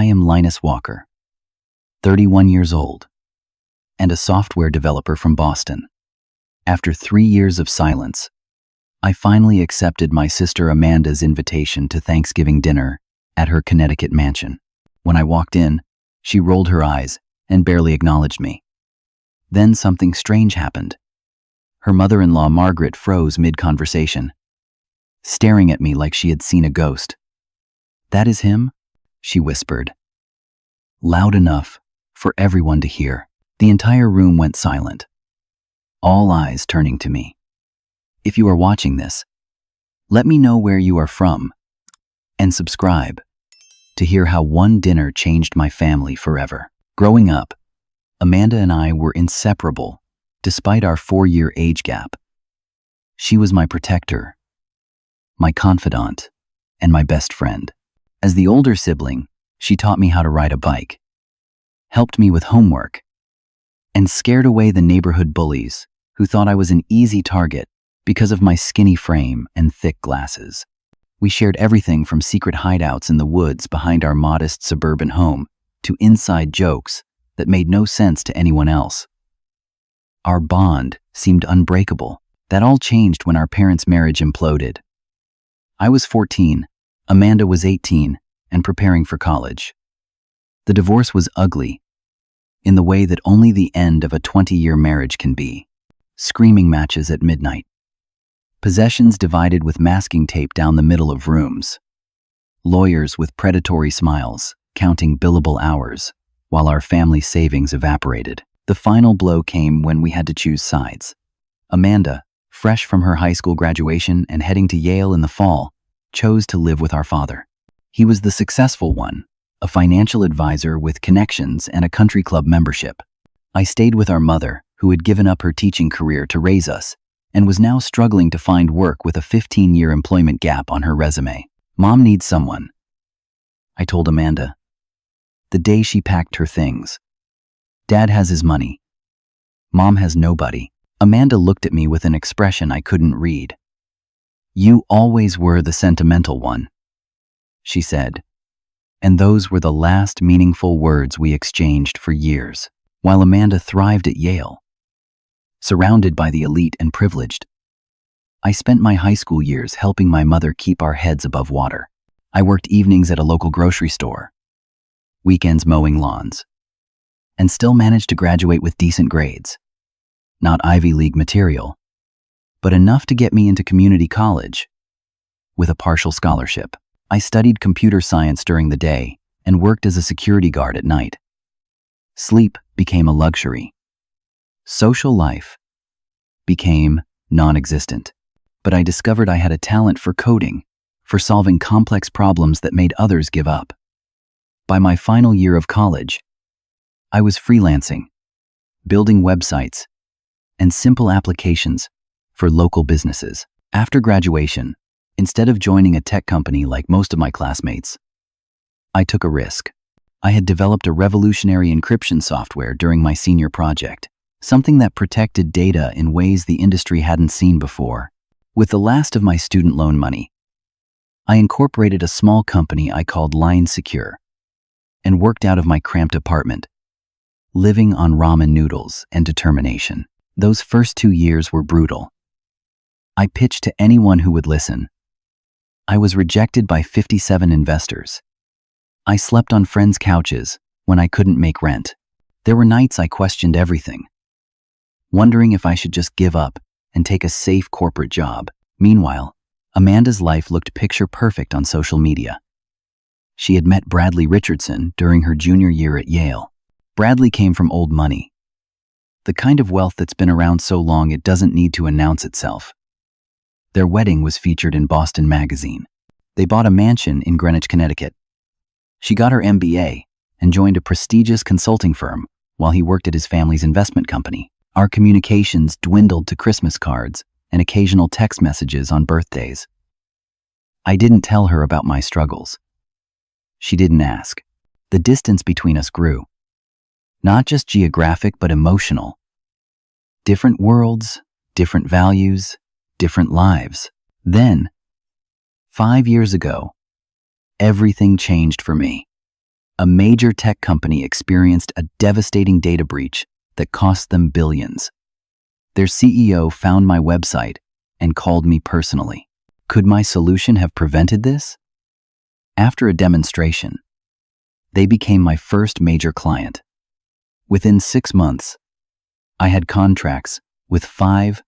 I am Linus Walker, 31 years old, and a software developer from Boston. After 3 years of silence, I finally accepted my sister Amanda's invitation to Thanksgiving dinner at her Connecticut mansion. When I walked in, she rolled her eyes and barely acknowledged me. Then something strange happened. Her mother-in-law Margaret froze mid-conversation, staring at me like she had seen a ghost. "That is him?" she whispered, loud enough for everyone to hear. The entire room went silent, all eyes turning to me. If you are watching this, let me know where you are from and subscribe to hear how one dinner changed my family forever. Growing up, Amanda and I were inseparable despite our 4-year age gap. She was my protector, my confidant, and my best friend. As the older sibling, she taught me how to ride a bike, helped me with homework, and scared away the neighborhood bullies who thought I was an easy target because of my skinny frame and thick glasses. We shared everything from secret hideouts in the woods behind our modest suburban home to inside jokes that made no sense to anyone else. Our bond seemed unbreakable. That all changed when our parents' marriage imploded. I was 14, Amanda was 18, and preparing for college. The divorce was ugly, in the way that only the end of a 20-year marriage can be. Screaming matches at midnight. Possessions divided with masking tape down the middle of rooms. Lawyers with predatory smiles, counting billable hours, while our family savings evaporated. The final blow came when we had to choose sides. Amanda, fresh from her high school graduation and heading to Yale in the fall, chose to live with our father. He was the successful one, a financial advisor with connections and a country club membership. I stayed with our mother, who had given up her teaching career to raise us, and was now struggling to find work with a 15-year employment gap on her resume. "Mom needs someone," I told Amanda, the day she packed her things. "Dad has his money. Mom has nobody." Amanda looked at me with an expression I couldn't read. "You always were the sentimental one," she said, and those were the last meaningful words we exchanged for years. While Amanda thrived at Yale, surrounded by the elite and privileged, I spent my high school years helping my mother keep our heads above water. I worked evenings at a local grocery store, weekends mowing lawns, and still managed to graduate with decent grades. Not Ivy League material, but enough to get me into community college with a partial scholarship. I studied computer science during the day and worked as a security guard at night. Sleep became a luxury. Social life became non-existent. But I discovered I had a talent for coding, for solving complex problems that made others give up. By my final year of college, I was freelancing, building websites, and simple applications for local businesses. After graduation, instead of joining a tech company like most of my classmates, I took a risk. I had developed a revolutionary encryption software during my senior project, something that protected data in ways the industry hadn't seen before. With the last of my student loan money, I incorporated a small company I called Line Secure and worked out of my cramped apartment, living on ramen noodles and determination. Those first 2 years were brutal. I pitched to anyone who would listen. I was rejected by 57 investors. I slept on friends' couches when I couldn't make rent. There were nights I questioned everything, wondering if I should just give up and take a safe corporate job. Meanwhile, Amanda's life looked picture perfect on social media. She had met Bradley Richardson during her junior year at Yale. Bradley came from old money, the kind of wealth that's been around so long it doesn't need to announce itself. Their wedding was featured in Boston Magazine. They bought a mansion in Greenwich, Connecticut. She got her MBA and joined a prestigious consulting firm while he worked at his family's investment company. Our communications dwindled to Christmas cards and occasional text messages on birthdays. I didn't tell her about my struggles. She didn't ask. The distance between us grew. Not just geographic, but emotional. Different worlds, different values, different lives. Then, 5 years ago, everything changed for me. A major tech company experienced a devastating data breach that cost them billions. Their CEO found my website and called me personally. Could my solution have prevented this? After a demonstration, they became my first major client. Within 6 months, I had contracts with 5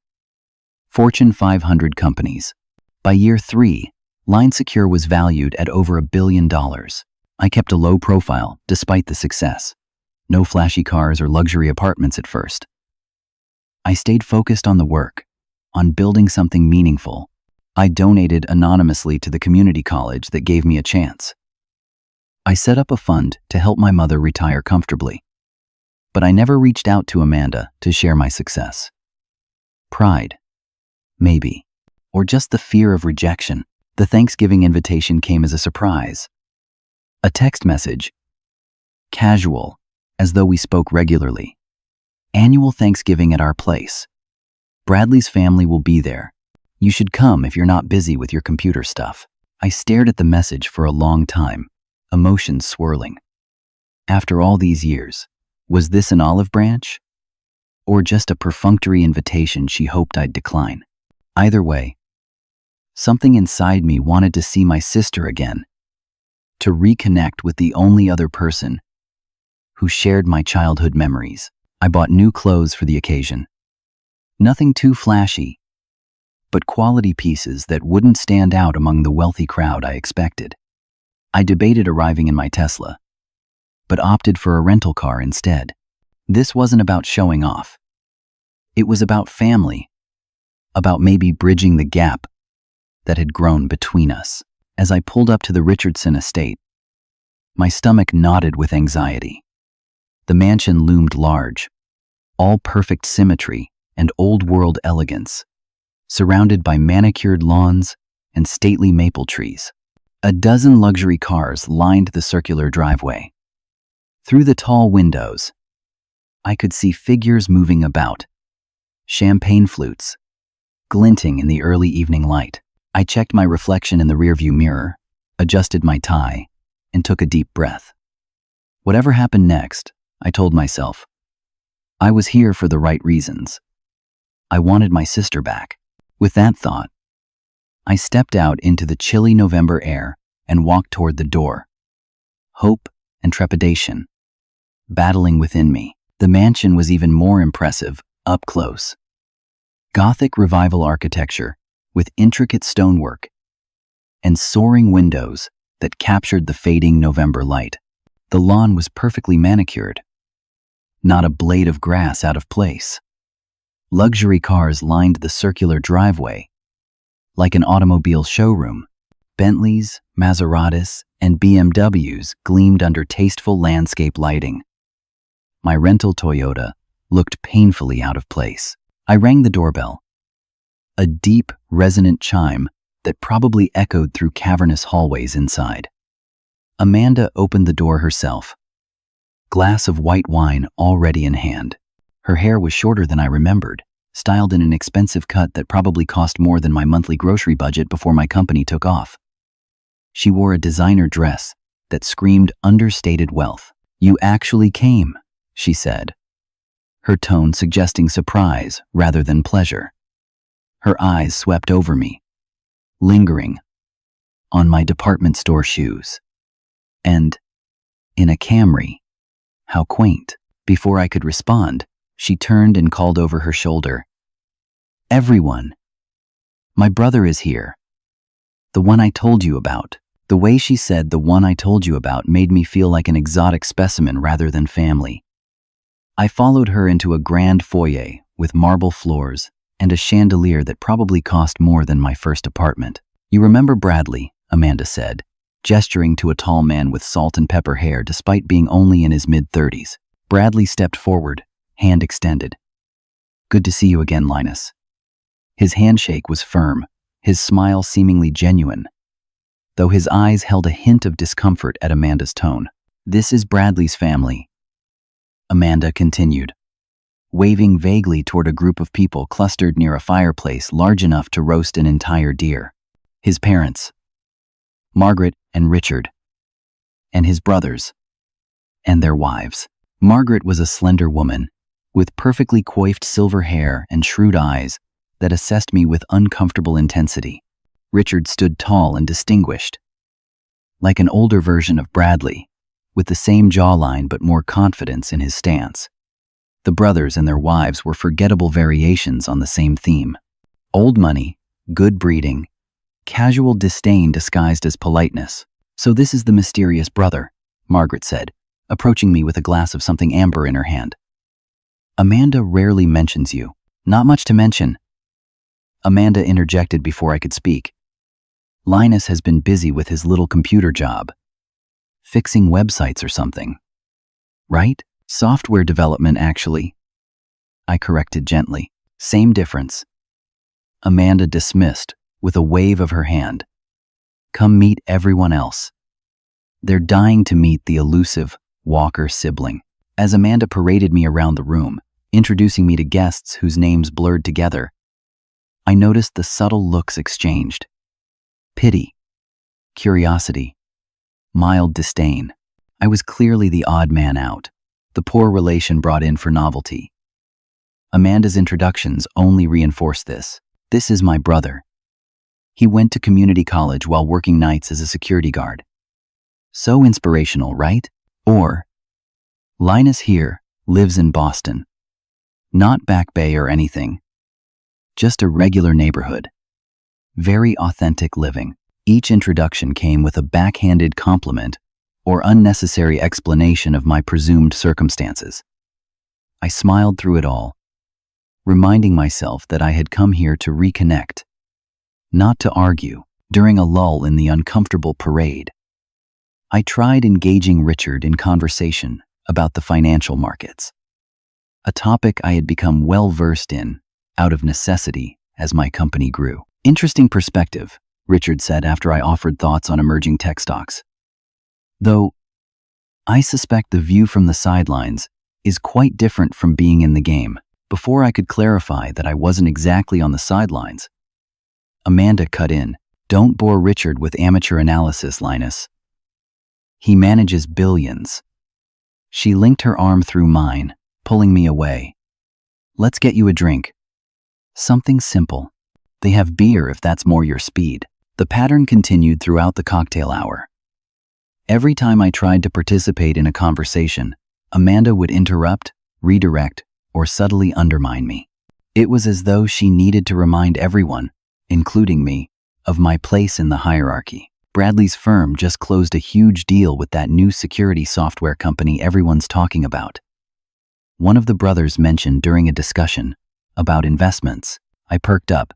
Fortune 500 companies. By year 3, LineSecure was valued at over $1 billion. I kept a low profile despite the success. No flashy cars or luxury apartments at first. I stayed focused on the work, on building something meaningful. I donated anonymously to the community college that gave me a chance. I set up a fund to help my mother retire comfortably. But I never reached out to Amanda to share my success. Pride, maybe, or just the fear of rejection. The Thanksgiving invitation came as a surprise. A text message, casual, as though we spoke regularly. Annual Thanksgiving at our place. Bradley's family will be there. You should come if you're not busy with your computer stuff. I stared at the message for a long time, emotions swirling. After all these years, was this an olive branch? Or just a perfunctory invitation she hoped I'd decline? Either way, something inside me wanted to see my sister again, to reconnect with the only other person who shared my childhood memories. I bought new clothes for the occasion. Nothing too flashy, but quality pieces that wouldn't stand out among the wealthy crowd I expected. I debated arriving in my Tesla, but opted for a rental car instead. This wasn't about showing off. It was about family, about maybe bridging the gap that had grown between us. As I pulled up to the Richardson estate, my stomach knotted with anxiety. The mansion loomed large, all perfect symmetry and old-world elegance, surrounded by manicured lawns and stately maple trees. A dozen luxury cars lined the circular driveway. Through the tall windows, I could see figures moving about, champagne flutes glinting in the early evening light. I checked my reflection in the rearview mirror, adjusted my tie, and took a deep breath. Whatever happened next, I told myself, I was here for the right reasons. I wanted my sister back. With that thought, I stepped out into the chilly November air and walked toward the door. Hope and trepidation battling within me. The mansion was even more impressive up close. Gothic Revival architecture with intricate stonework and soaring windows that captured the fading November light. The lawn was perfectly manicured, not a blade of grass out of place. Luxury cars lined the circular driveway like an automobile showroom. Bentleys, Maseratis, and BMWs gleamed under tasteful landscape lighting. My rental Toyota looked painfully out of place. I rang the doorbell, a deep, resonant chime that probably echoed through cavernous hallways inside. Amanda opened the door herself, glass of white wine already in hand. Her hair was shorter than I remembered, styled in an expensive cut that probably cost more than my monthly grocery budget before my company took off. She wore a designer dress that screamed understated wealth. "You actually came," she said, her tone suggesting surprise rather than pleasure. Her eyes swept over me, lingering on my department store shoes. And in a Camry. How quaint. Before I could respond, she turned and called over her shoulder, "Everyone, my brother is here. The one I told you about." The way she said "the one I told you about" made me feel like an exotic specimen rather than family. I followed her into a grand foyer with marble floors and a chandelier that probably cost more than my first apartment. "You remember Bradley," Amanda said, gesturing to a tall man with salt and pepper hair despite being only in his mid-30s. Bradley stepped forward, hand extended. "Good to see you again, Linus." His handshake was firm, his smile seemingly genuine, though his eyes held a hint of discomfort at Amanda's tone. "This is Bradley's family," Amanda continued, waving vaguely toward a group of people clustered near a fireplace large enough to roast an entire deer. "His parents, Margaret and Richard, and his brothers, and their wives. Margaret was a slender woman, with perfectly coiffed silver hair and shrewd eyes that assessed me with uncomfortable intensity. Richard stood tall and distinguished, like an older version of Bradley, with the same jawline but more confidence in his stance. The brothers and their wives were forgettable variations on the same theme. Old money, good breeding, casual disdain disguised as politeness. "So this is the mysterious brother," Margaret said, approaching me with a glass of something amber in her hand. "Amanda rarely mentions you." "Not much to mention," Amanda interjected before I could speak. "Linus has been busy with his little computer job. Fixing websites or something. Right? Software development, actually," I corrected gently. "Same difference." Amanda dismissed with a wave of her hand. "Come meet everyone else. They're dying to meet the elusive Walker sibling." As Amanda paraded me around the room, introducing me to guests whose names blurred together, I noticed the subtle looks exchanged. Pity, curiosity, mild disdain. I was clearly the odd man out, the poor relation brought in for novelty. Amanda's introductions only reinforced this. "This is my brother. He went to community college while working nights as a security guard." So inspirational, right? Or, "Linus here lives in Boston. Not Back Bay or anything. Just a regular neighborhood. Very authentic living." Each introduction came with a backhanded compliment or unnecessary explanation of my presumed circumstances. I smiled through it all, reminding myself that I had come here to reconnect, not to argue. During a lull in the uncomfortable parade, I tried engaging Richard in conversation about the financial markets, a topic I had become well versed in out of necessity as my company grew. "Interesting perspective," Richard said after I offered thoughts on emerging tech stocks. "Though I suspect the view from the sidelines is quite different from being in the game." Before I could clarify that I wasn't exactly on the sidelines, Amanda cut in. "Don't bore Richard with amateur analysis, Linus. He manages billions." She linked her arm through mine, pulling me away. "Let's get you a drink. Something simple. They have beer if that's more your speed." The pattern continued throughout the cocktail hour. Every time I tried to participate in a conversation, Amanda would interrupt, redirect, or subtly undermine me. It was as though she needed to remind everyone, including me, of my place in the hierarchy. Bradley's firm just closed a huge deal with that new security software company everyone's talking about. One of the brothers mentioned during a discussion about investments. I perked up,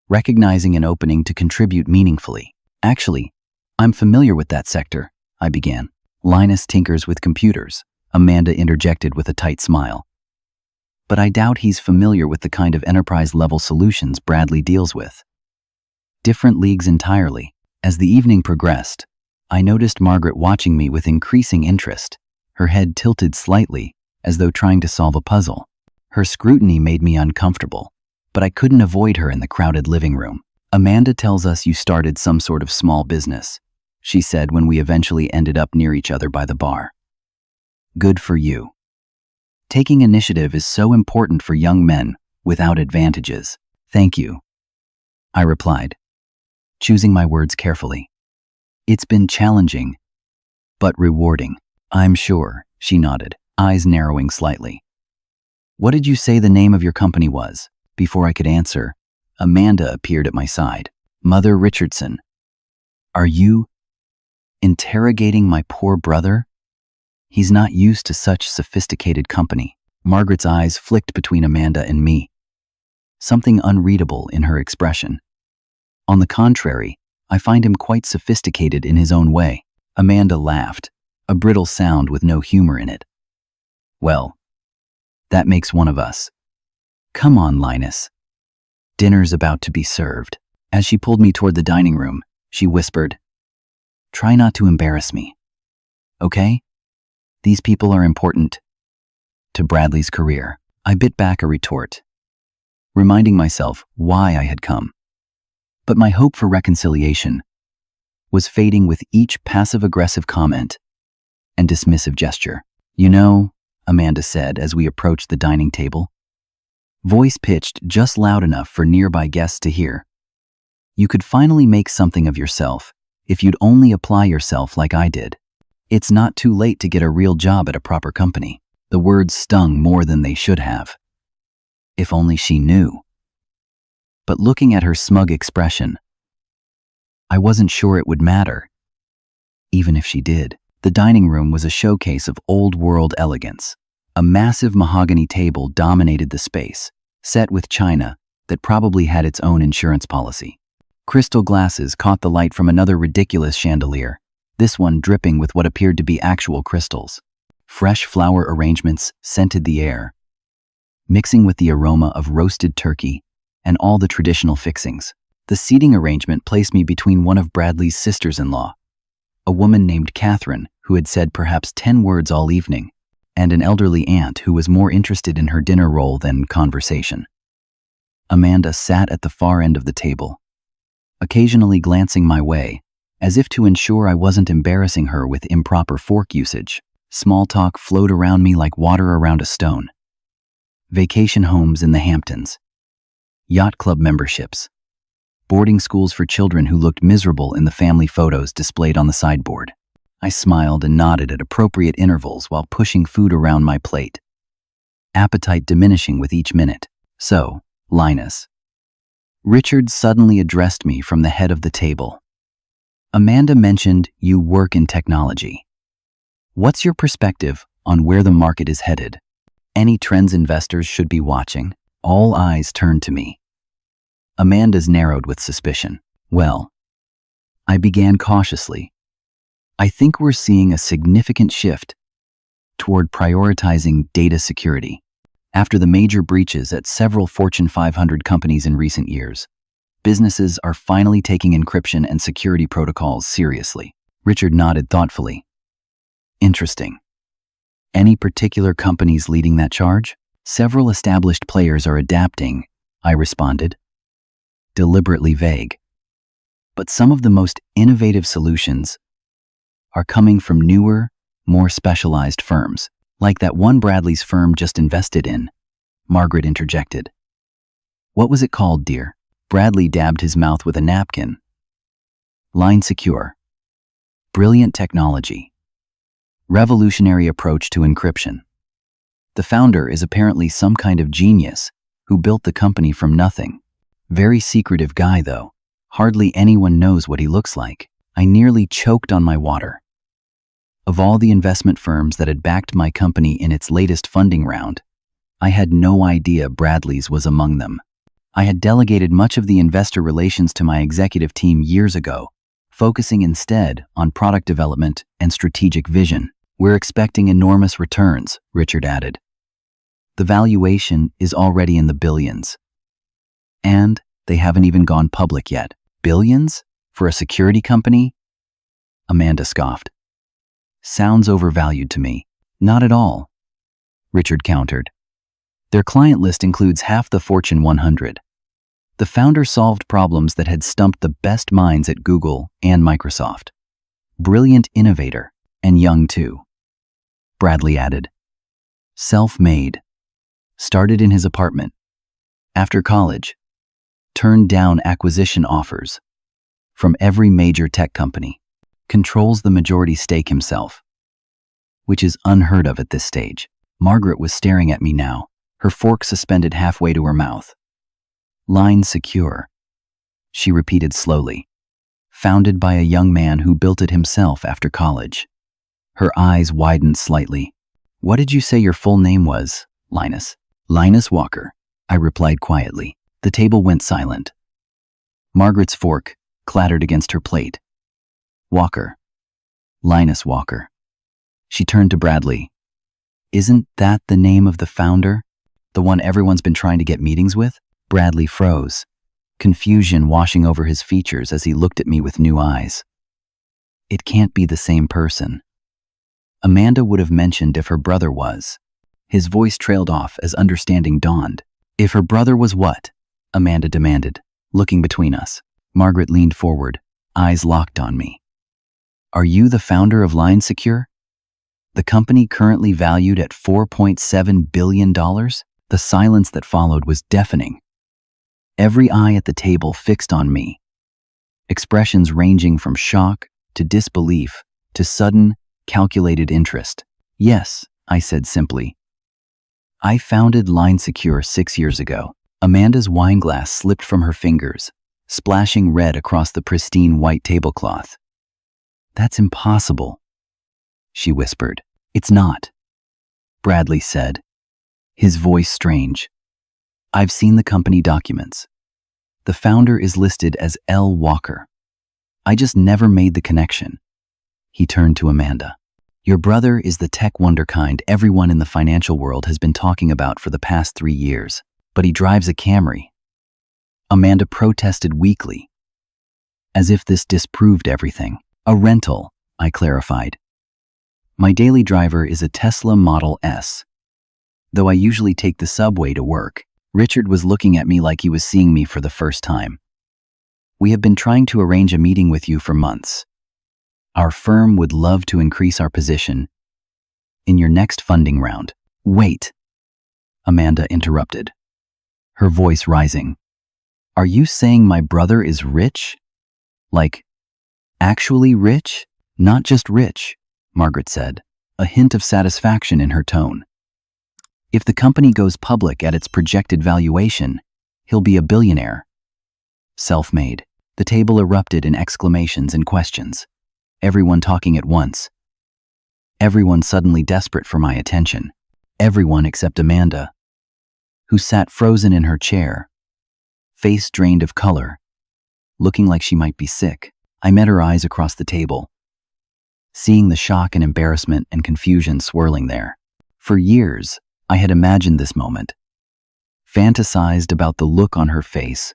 recognizing an opening to contribute meaningfully. "Actually, I'm familiar with that sector," I began. "Linus tinkers with computers," Amanda interjected with a tight smile. "But I doubt he's familiar with the kind of enterprise-level solutions Bradley deals with. Different leagues entirely." As the evening progressed, I noticed Margaret watching me with increasing interest, her head tilted slightly, as though trying to solve a puzzle. Her scrutiny made me uncomfortable, but I couldn't avoid her in the crowded living room. "Amanda tells us you started some sort of small business," she said when we eventually ended up near each other by the bar. "Good for you. Taking initiative is so important for young men without advantages." "Thank you," I replied, choosing my words carefully. "It's been challenging, but rewarding." "I'm sure," she nodded, eyes narrowing slightly. "What did you say the name of your company was?" Before I could answer, Amanda appeared at my side. "Mother Richardson." "Are you interrogating my poor brother? He's not used to such sophisticated company." Margaret's eyes flicked between Amanda and me, something unreadable in her expression. "On the contrary, I find him quite sophisticated in his own way." Amanda laughed, a brittle sound with no humor in it. "Well, that makes one of us. Come on, Linus. Dinner's about to be served." As she pulled me toward the dining room, she whispered, "Try not to embarrass me. Okay? These people are important to Bradley's career." I bit back a retort, reminding myself why I had come. But my hope for reconciliation was fading with each passive-aggressive comment and dismissive gesture. "You know," Amanda said as we approached the dining table, voice pitched just loud enough for nearby guests to hear, "you could finally make something of yourself if you'd only apply yourself like I did. It's not too late to get a real job at a proper company." The words stung more than they should have. If only she knew. But looking at her smug expression, I wasn't sure it would matter, even if she did. The dining room was a showcase of old-world elegance. A massive mahogany table dominated the space, set with china that probably had its own insurance policy. Crystal glasses caught the light from another ridiculous chandelier, this one dripping with what appeared to be actual crystals. Fresh flower arrangements scented the air, mixing with the aroma of roasted turkey and all the traditional fixings. The seating arrangement placed me between one of Bradley's sisters-in-law, a woman named Catherine who had said perhaps 10 words all evening, and an elderly aunt who was more interested in her dinner roll than conversation. Amanda sat at the far end of the table, occasionally glancing my way, as if to ensure I wasn't embarrassing her with improper fork usage. Small talk flowed around me like water around a stone. Vacation homes in the Hamptons, yacht club memberships, boarding schools for children who looked miserable in the family photos displayed on the sideboard. I smiled and nodded at appropriate intervals while pushing food around my plate, appetite diminishing with each minute. "So, Linus," Richard suddenly addressed me from the head of the table. "Amanda mentioned you work in technology. What's your perspective on where the market is headed? Any trends investors should be watching?" All eyes turned to me. Amanda's narrowed with suspicion. "Well," I began cautiously, "I think we're seeing a significant shift toward prioritizing data security. After the major breaches at several Fortune 500 companies in recent years, businesses are finally taking encryption and security protocols seriously." Richard nodded thoughtfully. "Interesting. Any particular companies leading that charge?" "Several established players are adapting," I responded, deliberately vague. "But some of the most innovative solutions are coming from newer, more specialized firms, like that one Bradley's firm just invested in," Margaret interjected. "What was it called, dear?" Bradley dabbed his mouth with a napkin. "Line Secure. Brilliant technology. Revolutionary approach to encryption. The founder is apparently some kind of genius who built the company from nothing. Very secretive guy, though. Hardly anyone knows what he looks like." I nearly choked on my water. Of all the investment firms that had backed my company in its latest funding round, I had no idea Bradley's was among them. I had delegated much of the investor relations to my executive team years ago, focusing instead on product development and strategic vision. "We're expecting enormous returns," Richard added. "The valuation is already in the billions. And they haven't even gone public yet." "Billions? For a security company?" Amanda scoffed. "Sounds overvalued to me." "Not at all," Richard countered. "Their client list includes half the Fortune 100. The founder solved problems that had stumped the best minds at Google and Microsoft. Brilliant innovator, and young too," Bradley added. "Self-made. Started in his apartment. After college, turned down acquisition offers from every major tech company. Controls the majority stake himself, which is unheard of at this stage." Margaret was staring at me now, her fork suspended halfway to her mouth. "Line Secure," she repeated slowly. "Founded by a young man who built it himself after college." Her eyes widened slightly. "What did you say your full name was, Linus?" "Linus Walker," I replied quietly. The table went silent. Margaret's fork clattered against her plate. "Walker. Linus Walker." She turned to Bradley. "Isn't that the name of the founder? The one everyone's been trying to get meetings with?" Bradley froze, confusion washing over his features as he looked at me with new eyes. "It can't be the same person. Amanda would have mentioned if her brother was." His voice trailed off as understanding dawned. "If her brother was what?" Amanda demanded, looking between us. Margaret leaned forward, eyes locked on me. "Are you the founder of Line Secure?" The company currently valued at $4.7 billion? The silence that followed was deafening. Every eye at the table fixed on me. Expressions ranging from shock to disbelief to sudden, calculated interest. Yes, I said simply. I founded LineSecure 6 years ago. Amanda's wineglass slipped from her fingers, splashing red across the pristine white tablecloth. That's impossible, she whispered. It's not, Bradley said, his voice strange. I've seen the company documents. The founder is listed as L. Walker. I just never made the connection. He turned to Amanda. Your brother is the tech wonderkind everyone in the financial world has been talking about for the past 3 years, but he drives a Camry. Amanda protested weakly, as if this disproved everything. A rental, I clarified. My daily driver is a Tesla Model S. Though I usually take the subway to work, Richard was looking at me like he was seeing me for the first time. We have been trying to arrange a meeting with you for months. Our firm would love to increase our position in your next funding round. Wait, Amanda interrupted, her voice rising. Are you saying my brother is rich? Like, actually rich? Not just rich, Margaret said, a hint of satisfaction in her tone. If the company goes public at its projected valuation, he'll be a billionaire. Self-made. The table erupted in exclamations and questions. Everyone talking at once. Everyone suddenly desperate for my attention. Everyone except Amanda, who sat frozen in her chair, face drained of color, looking like she might be sick. I met her eyes across the table, seeing the shock and embarrassment and confusion swirling there. For years, I had imagined this moment, fantasized about the look on her face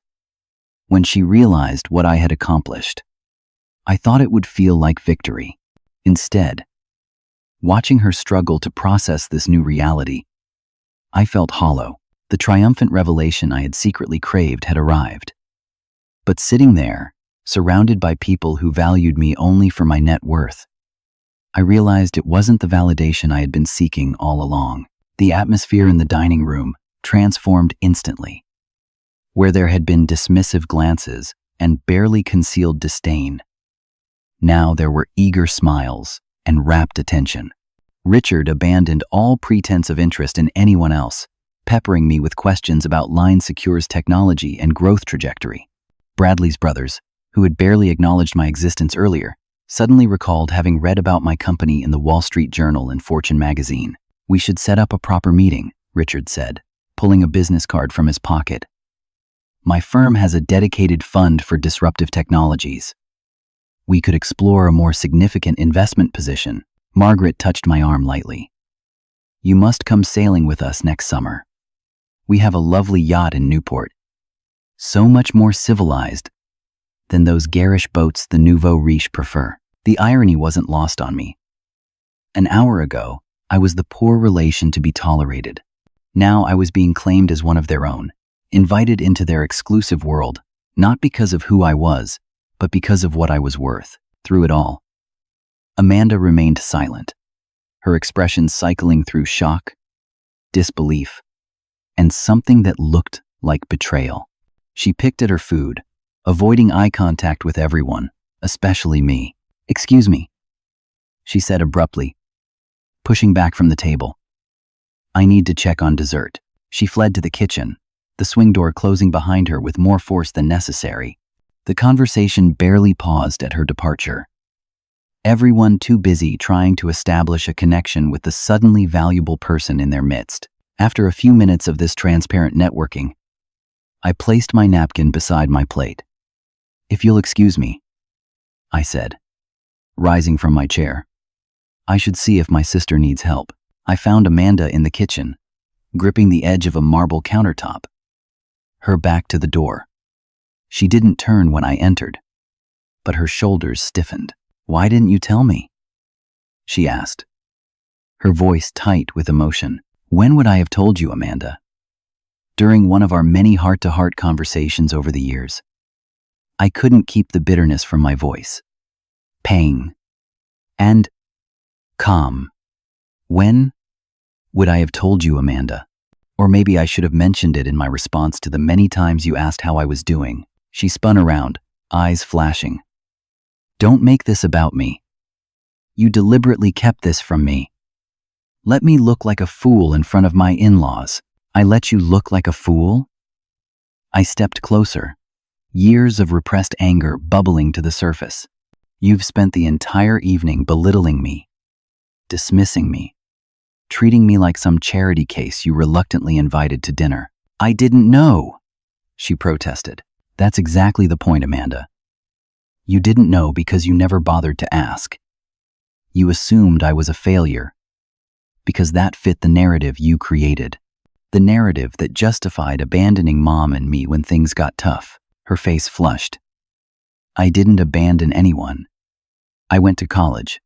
when she realized what I had accomplished. I thought it would feel like victory. Instead, watching her struggle to process this new reality, I felt hollow. The triumphant revelation I had secretly craved had arrived. But sitting there, surrounded by people who valued me only for my net worth, I realized it wasn't the validation I had been seeking all along. The atmosphere in the dining room transformed instantly. Where there had been dismissive glances and barely concealed disdain, now there were eager smiles and rapt attention. Richard abandoned all pretense of interest in anyone else, peppering me with questions about LineSecure's technology and growth trajectory. Bradley's brothers, who had barely acknowledged my existence earlier, suddenly recalled having read about my company in the Wall Street Journal and Fortune magazine. We should set up a proper meeting, Richard said, pulling a business card from his pocket. My firm has a dedicated fund for disruptive technologies. We could explore a more significant investment position. Margaret touched my arm lightly. You must come sailing with us next summer. We have a lovely yacht in Newport, so much more civilized than those garish boats the nouveau riche prefer. The irony wasn't lost on me. An hour ago, I was the poor relation to be tolerated. Now I was being claimed as one of their own, invited into their exclusive world, not because of who I was, but because of what I was worth. Through it all, Amanda remained silent, her expressions cycling through shock, disbelief, and something that looked like betrayal. She picked at her food, avoiding eye contact with everyone, especially me. Excuse me, she said abruptly, pushing back from the table. I need to check on dessert. She fled to the kitchen, the swing door closing behind her with more force than necessary. The conversation barely paused at her departure. Everyone too busy trying to establish a connection with the suddenly valuable person in their midst. After a few minutes of this transparent networking, I placed my napkin beside my plate. If you'll excuse me, I said, rising from my chair. I should see if my sister needs help. I found Amanda in the kitchen, gripping the edge of a marble countertop, her back to the door. She didn't turn when I entered, but her shoulders stiffened. Why didn't you tell me? She asked, her voice tight with emotion. When would I have told you, Amanda? During one of our many heart-to-heart conversations over the years. I couldn't keep the bitterness from my voice. Pain and calm When would I have told you, Amanda? Or maybe I should have mentioned it in my response to the many times you asked how I was doing. She spun around, eyes flashing. Don't make this about me. You deliberately kept this from me. Let me look like a fool in front of my in-laws. I let you look like a fool? I stepped closer, years of repressed anger bubbling to the surface. You've spent the entire evening belittling me, dismissing me, treating me like some charity case you reluctantly invited to dinner. I didn't know, she protested. That's exactly the point, Amanda. You didn't know because you never bothered to ask. You assumed I was a failure, because that fit the narrative you created. The narrative that justified abandoning Mom and me when things got tough. Her face flushed. I didn't abandon anyone. I went to college,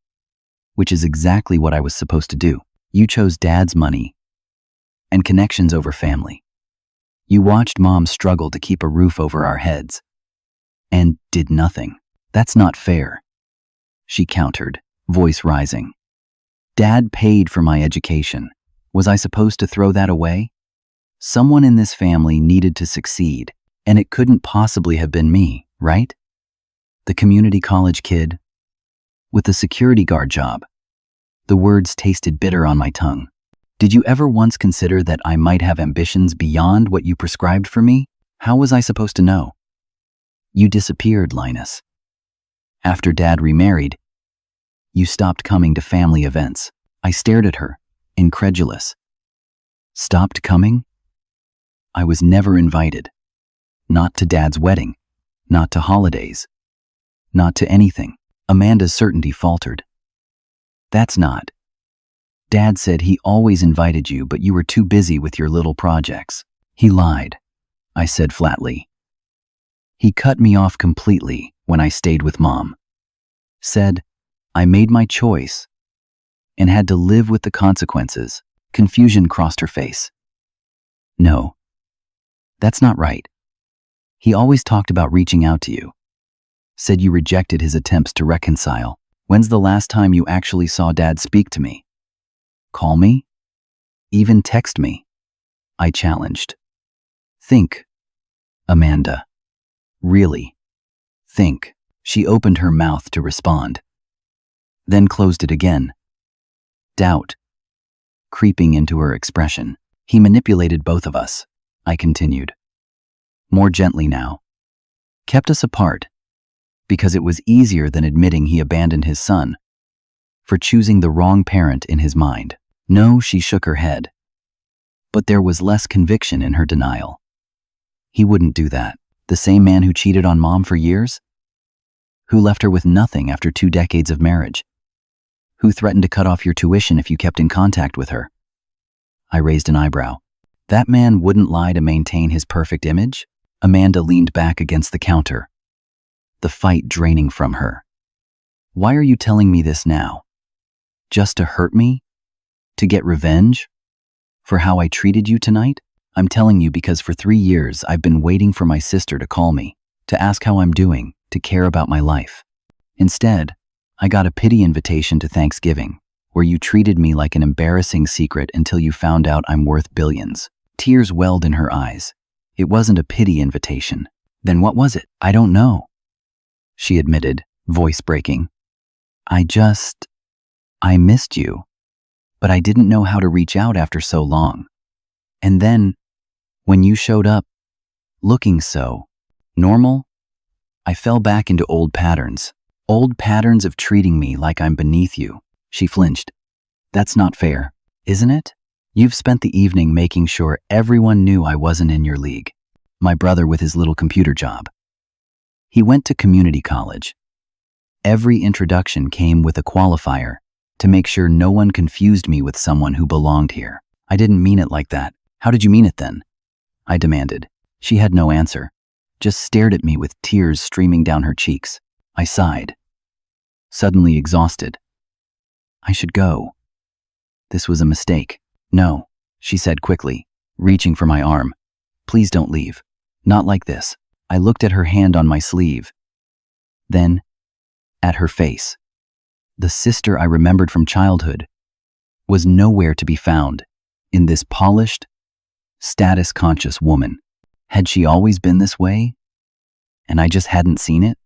which is exactly what I was supposed to do. You chose Dad's money and connections over family. You watched Mom struggle to keep a roof over our heads and did nothing. That's not fair, she countered, voice rising. Dad paid for my education. Was I supposed to throw that away? Someone in this family needed to succeed, and it couldn't possibly have been me, right? The community college kid with the security guard job. The words tasted bitter on my tongue. Did you ever once consider that I might have ambitions beyond what you prescribed for me? How was I supposed to know? You disappeared, Linus. After Dad remarried, you stopped coming to family events. I stared at her, incredulous. Stopped coming? I was never invited. Not to Dad's wedding, not to holidays, not to anything. Amanda's certainty faltered. That's not. Dad said he always invited you, but you were too busy with your little projects. He lied, I said flatly. He cut me off completely when I stayed with Mom. Said, I made my choice and had to live with the consequences. Confusion crossed her face. No, that's not right. He always talked about reaching out to you. Said you rejected his attempts to reconcile. When's the last time you actually saw Dad speak to me? Call me? Even text me? I challenged. Think, Amanda. Really. Think. She opened her mouth to respond, then closed it again. Doubt creeping into her expression. He manipulated both of us, I continued. More gently now. Kept us apart, because it was easier than admitting he abandoned his son for choosing the wrong parent in his mind. No, she shook her head. But there was less conviction in her denial. He wouldn't do that. The same man who cheated on Mom for years? Who left her with nothing after 2 decades of marriage? Who threatened to cut off your tuition if you kept in contact with her? I raised an eyebrow. That man wouldn't lie to maintain his perfect image? Amanda leaned back against the counter, the fight draining from her. Why are you telling me this now? Just to hurt me? To get revenge? For how I treated you tonight? I'm telling you because for 3 years I've been waiting for my sister to call me, to ask how I'm doing, to care about my life. Instead, I got a pity invitation to Thanksgiving, where you treated me like an embarrassing secret until you found out I'm worth billions. Tears welled in her eyes. It wasn't a pity invitation. Then what was it? I don't know, she admitted, voice breaking. I missed you, but I didn't know how to reach out after so long. And then, when you showed up, looking so normal, I fell back into old patterns of treating me like I'm beneath you. She flinched. That's not fair, isn't it? You've spent the evening making sure everyone knew I wasn't in your league. My brother with his little computer job. He went to community college. Every introduction came with a qualifier to make sure no one confused me with someone who belonged here. I didn't mean it like that. How did you mean it then? I demanded. She had no answer, just stared at me with tears streaming down her cheeks. I sighed, suddenly exhausted. I should go. This was a mistake. No, she said quickly, reaching for my arm. Please don't leave. Not like this. I looked at her hand on my sleeve. Then, at her face. The sister I remembered from childhood, was nowhere to be found in this polished, status-conscious woman. Had she always been this way, and I just hadn't seen it?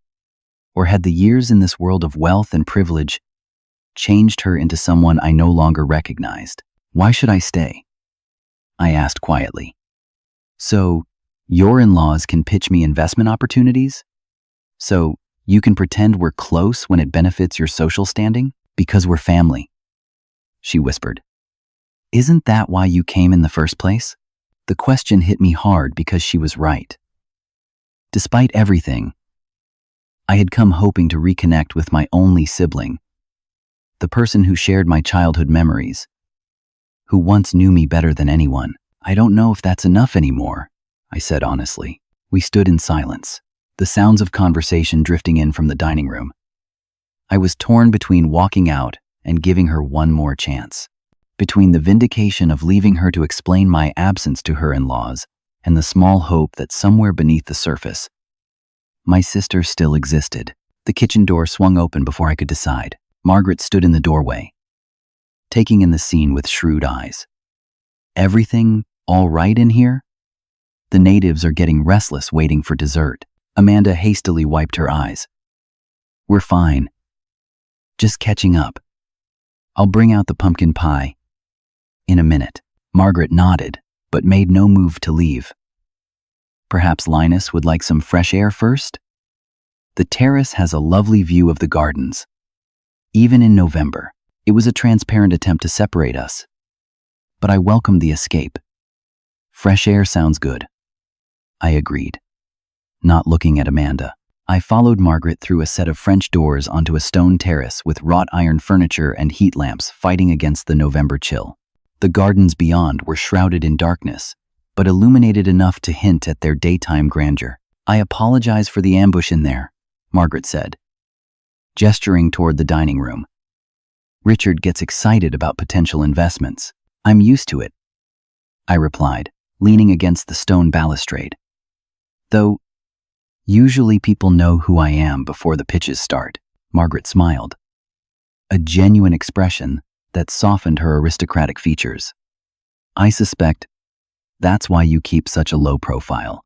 Or had the years in this world of wealth and privilege changed her into someone I no longer recognized? Why should I stay? I asked quietly. So, your in-laws can pitch me investment opportunities? So, you can pretend we're close when it benefits your social standing? Because we're family, she whispered. Isn't that why you came in the first place? The question hit me hard because she was right. Despite everything, I had come hoping to reconnect with my only sibling, the person who shared my childhood memories, who once knew me better than anyone. I don't know if that's enough anymore, I said honestly. We stood in silence, the sounds of conversation drifting in from the dining room. I was torn between walking out and giving her one more chance, between the vindication of leaving her to explain my absence to her in-laws and the small hope that somewhere beneath the surface, my sister still existed. The kitchen door swung open before I could decide. Margaret stood in the doorway, taking in the scene with shrewd eyes. Everything all right in here? The natives are getting restless waiting for dessert. Amanda hastily wiped her eyes. We're fine. Just catching up. I'll bring out the pumpkin pie in a minute. Margaret nodded, but made no move to leave. Perhaps Linus would like some fresh air first? The terrace has a lovely view of the gardens. Even in November, it was a transparent attempt to separate us. But I welcomed the escape. Fresh air sounds good, I agreed, not looking at Amanda. I followed Margaret through a set of French doors onto a stone terrace with wrought iron furniture and heat lamps fighting against the November chill. The gardens beyond were shrouded in darkness, but illuminated enough to hint at their daytime grandeur. I apologize for the ambush in there, Margaret said, gesturing toward the dining room. Richard gets excited about potential investments. I'm used to it, I replied, leaning against the stone balustrade. Though, usually people know who I am before the pitches start. Margaret smiled, a genuine expression that softened her aristocratic features. I suspect that's why you keep such a low profile.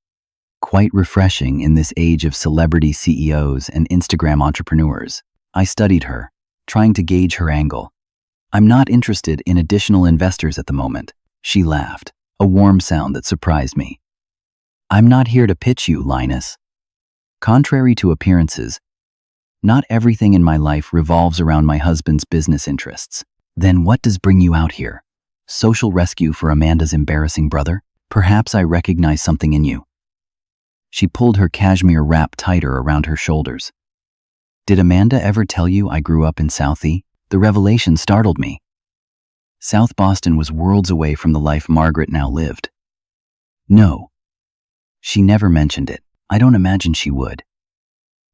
Quite refreshing in this age of celebrity CEOs and Instagram entrepreneurs. I studied her, trying to gauge her angle. I'm not interested in additional investors at the moment. She laughed, a warm sound that surprised me. I'm not here to pitch you, Linus. Contrary to appearances, not everything in my life revolves around my husband's business interests. Then what does bring you out here? Social rescue for Amanda's embarrassing brother? Perhaps I recognize something in you. She pulled her cashmere wrap tighter around her shoulders. Did Amanda ever tell you I grew up in Southie? The revelation startled me. South Boston was worlds away from the life Margaret now lived. No. She never mentioned it. I don't imagine she would.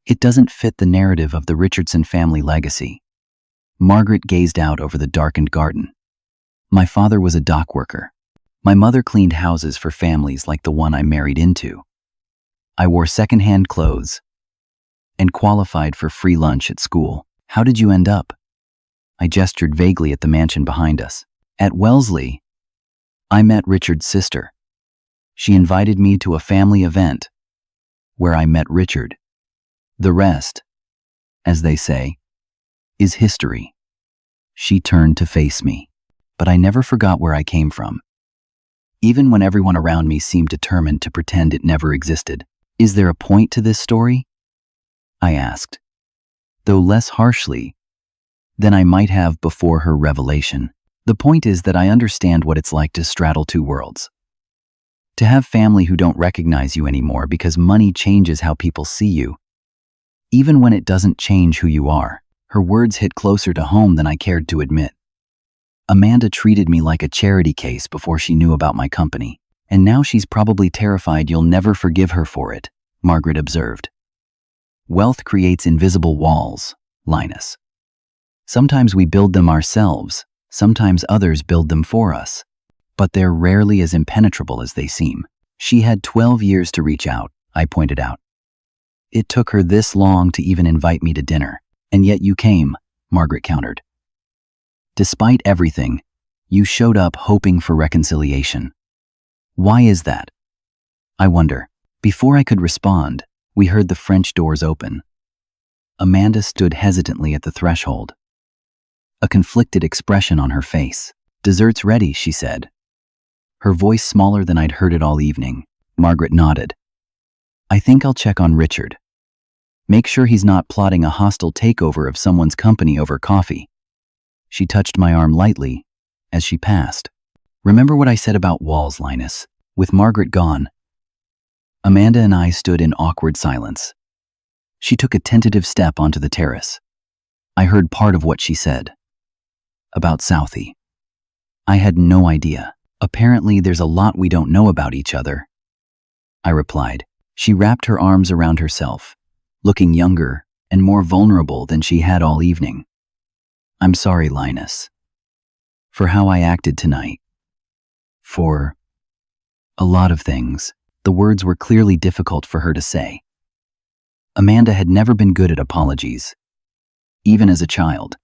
It doesn't fit the narrative of the Richardson family legacy. Margaret gazed out over the darkened garden. My father was a dock worker. My mother cleaned houses for families like the one I married into. I wore secondhand clothes and qualified for free lunch at school. How did you end up? I gestured vaguely at the mansion behind us. At Wellesley, I met Richard's sister. She invited me to a family event where I met Richard. The rest, as they say, is history. She turned to face me, but I never forgot where I came from. Even when everyone around me seemed determined to pretend it never existed. Is there a point to this story? I asked, though less harshly than I might have before her revelation. The point is that I understand what it's like to straddle two worlds. To have family who don't recognize you anymore because money changes how people see you, even when it doesn't change who you are. Her words hit closer to home than I cared to admit. Amanda treated me like a charity case before she knew about my company, and now she's probably terrified you'll never forgive her for it, Margaret observed. Wealth creates invisible walls, Linus. Sometimes we build them ourselves, sometimes others build them for us, but they're rarely as impenetrable as they seem. She had 12 years to reach out, I pointed out. It took her this long to even invite me to dinner, and yet you came, Margaret countered. Despite everything, You showed up hoping for reconciliation. Why is that? I wonder. Before I could respond, we heard the French doors open. Amanda stood hesitantly at the threshold, a conflicted expression on her face. "Dessert's ready," she said. Her voice smaller than I'd heard it all evening. Margaret nodded. "I think I'll check on Richard. Make sure he's not plotting a hostile takeover of someone's company over coffee." She touched my arm lightly as she passed. "Remember what I said about walls, Linus? With Margaret gone." Amanda and I stood in awkward silence. She took a tentative step onto the terrace. I heard part of what she said. About Southie. I had no idea. "Apparently there's a lot we don't know about each other," I replied. She wrapped her arms around herself, looking younger and more vulnerable than she had all evening. "I'm sorry, Linus, for how I acted tonight. For a lot of things." The words were clearly difficult for her to say. Amanda had never been good at apologies, even as a child.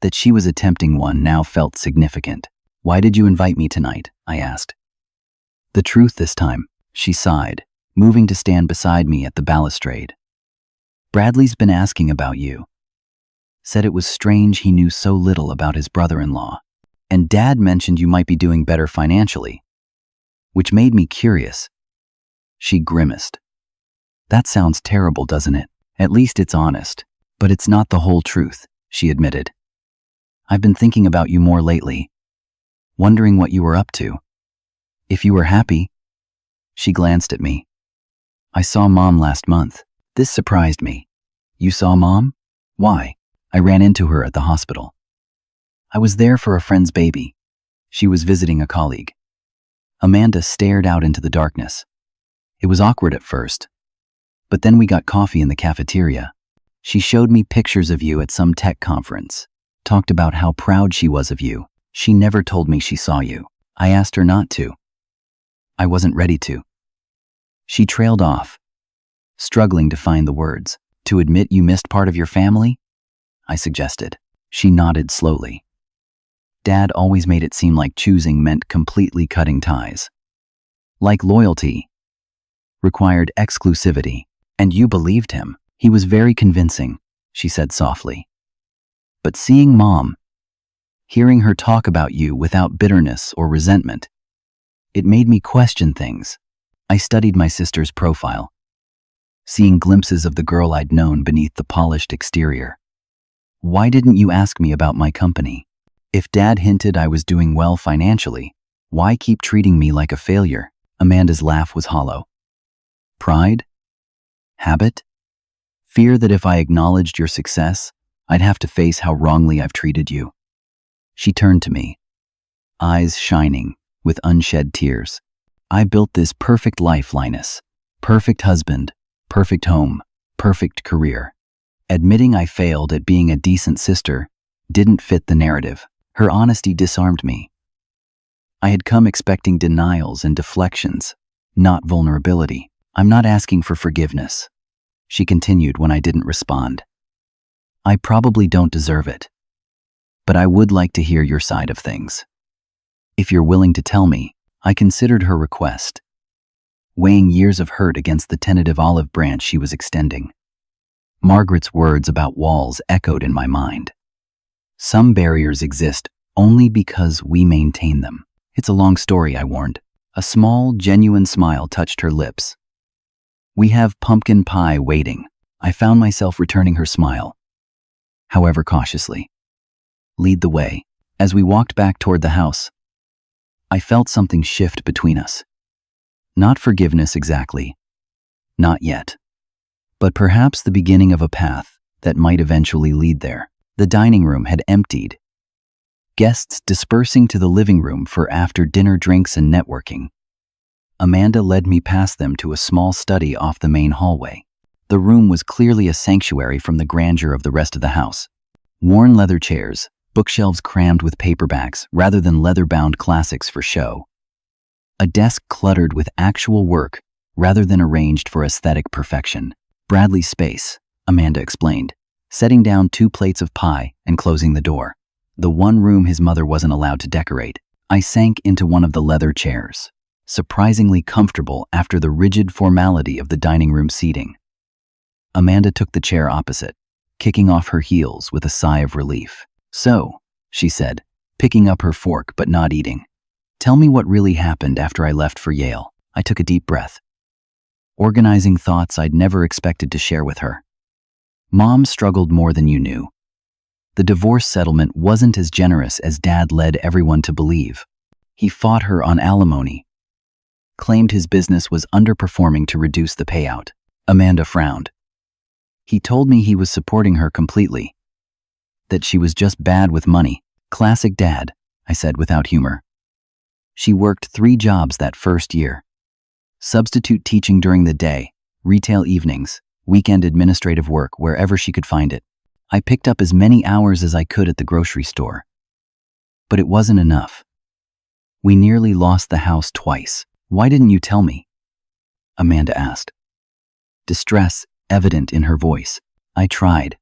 That she was attempting one now felt significant. "Why did you invite me tonight?" I asked. "The truth this time," she sighed, moving to stand beside me at the balustrade. "Bradley's been asking about you. Said it was strange he knew so little about his brother-in-law. And Dad mentioned you might be doing better financially, which made me curious." She grimaced. "That sounds terrible, doesn't it? At least it's honest. But it's not the whole truth," she admitted. "I've been thinking about you more lately, wondering what you were up to. If you were happy." She glanced at me. "I saw Mom last month." This surprised me. "You saw Mom? Why?" "I ran into her at the hospital. I was there for a friend's baby. She was visiting a colleague." Amanda stared out into the darkness. "It was awkward at first, but then we got coffee in the cafeteria. She showed me pictures of you at some tech conference, talked about how proud she was of you. She never told me she saw you. I asked her not to. I wasn't ready to." She trailed off, struggling to find the words. "To admit you missed part of your family?" I suggested. She nodded slowly. "Dad always made it seem like choosing meant completely cutting ties. Like loyalty required exclusivity, and you believed him. He was very convincing," she said softly. "But seeing Mom, hearing her talk about you without bitterness or resentment, it made me question things. I studied my sister's profile, seeing glimpses of the girl I'd known beneath the polished exterior. Why didn't you ask me about my company? If Dad hinted I was doing well financially, why keep treating me like a failure?" Amanda's laugh was hollow. "Pride? Habit? Fear that if I acknowledged your success, I'd have to face how wrongly I've treated you." She turned to me, eyes shining with unshed tears. "I built this perfect life, Linus. Perfect husband, perfect home, perfect career. Admitting I failed at being a decent sister didn't fit the narrative." Her honesty disarmed me. I had come expecting denials and deflections, not vulnerability. "I'm not asking for forgiveness," she continued when I didn't respond. "I probably don't deserve it, but I would like to hear your side of things. If you're willing to tell me." I considered her request, weighing years of hurt against the tentative olive branch she was extending. Margaret's words about walls echoed in my mind. Some barriers exist only because we maintain them. "It's a long story," I warned. A small, genuine smile touched her lips. "We have pumpkin pie waiting." I found myself returning her smile, however cautiously. "Lead the way." As we walked back toward the house, I felt something shift between us. Not forgiveness exactly. Not yet. But perhaps the beginning of a path that might eventually lead there. The dining room had emptied, guests dispersing to the living room for after-dinner drinks and networking. Amanda led me past them to a small study off the main hallway. The room was clearly a sanctuary from the grandeur of the rest of the house. Worn leather chairs, bookshelves crammed with paperbacks rather than leather-bound classics for show. A desk cluttered with actual work rather than arranged for aesthetic perfection. "Bradley's space," Amanda explained, setting down 2 plates of pie and closing the door. the one room his mother wasn't allowed to decorate. I sank into one of the leather chairs, surprisingly comfortable after the rigid formality of the dining room seating. Amanda took the chair opposite, kicking off her heels with a sigh of relief. "So," she said, picking up her fork but not eating. "Tell me what really happened after I left for Yale." I took a deep breath, organizing thoughts I'd never expected to share with her. Mom struggled more than you knew. The divorce settlement wasn't as generous as Dad led everyone to believe. He fought her on alimony, claimed his business was underperforming to reduce the payout. Amanda frowned. He told me he was supporting her completely, that she was just bad with money. Classic Dad, I said without humor. She worked 3 jobs that first year. Substitute teaching during the day, retail evenings, weekend administrative work wherever she could find it. I picked up as many hours as I could at the grocery store. But it wasn't enough. We nearly lost the house twice. Why didn't you tell me? Amanda asked, distress evident in her voice. I tried.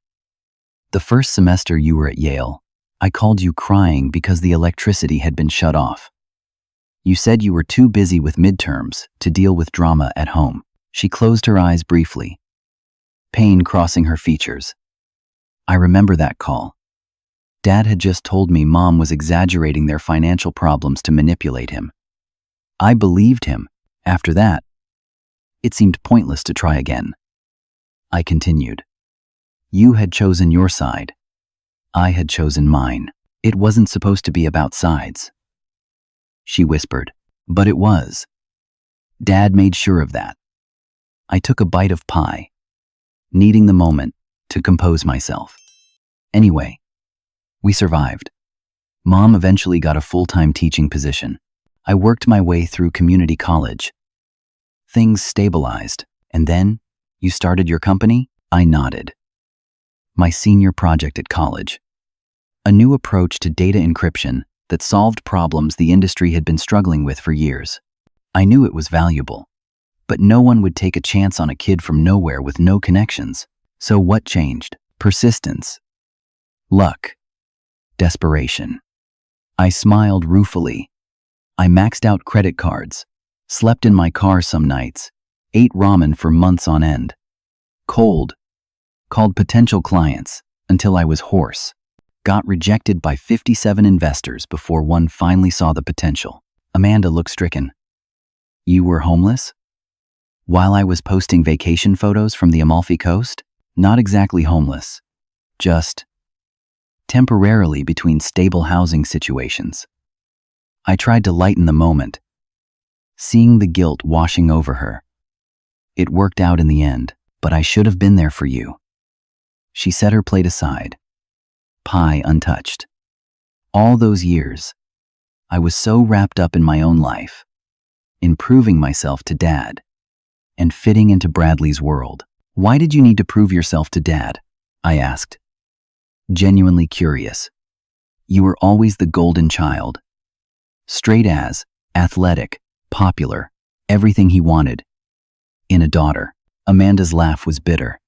The first semester you were at Yale, I called you crying because the electricity had been shut off. You said you were too busy with midterms to deal with drama at home. She closed her eyes briefly, pain crossing her features. I remember that call. Dad had just told me Mom was exaggerating their financial problems to manipulate him. I believed him. After that, it seemed pointless to try again. I continued. You had chosen your side. I had chosen mine. It wasn't supposed to be about sides. She whispered, but it was. Dad made sure of that. I took a bite of pie, needing the moment to compose myself. Anyway, we survived. Mom eventually got a full-time teaching position. I worked my way through community college. Things stabilized, and then, you started your company? I nodded. My senior project at college. A new approach to data encryption that solved problems the industry had been struggling with for years. I knew it was valuable, but no one would take a chance on a kid from nowhere with no connections. So what changed? Persistence. Luck. Desperation. I smiled ruefully. I maxed out credit cards, slept in my car some nights, ate ramen for months on end. Cold. Called potential clients until I was hoarse. Got rejected by 57 investors before one finally saw the potential. Amanda looked stricken. You were homeless? While I was posting vacation photos from the Amalfi Coast? Not exactly homeless. Just temporarily between stable housing situations. I tried to lighten the moment, seeing the guilt washing over her. It worked out in the end, but I should have been there for you. She set her plate aside, pie untouched. All those years, I was so wrapped up in my own life, in proving myself to Dad, and fitting into Bradley's world. Why did you need to prove yourself to Dad? I asked, genuinely curious. You were always the golden child. Straight as, athletic, popular, everything he wanted. In a daughter. Amanda's laugh was bitter.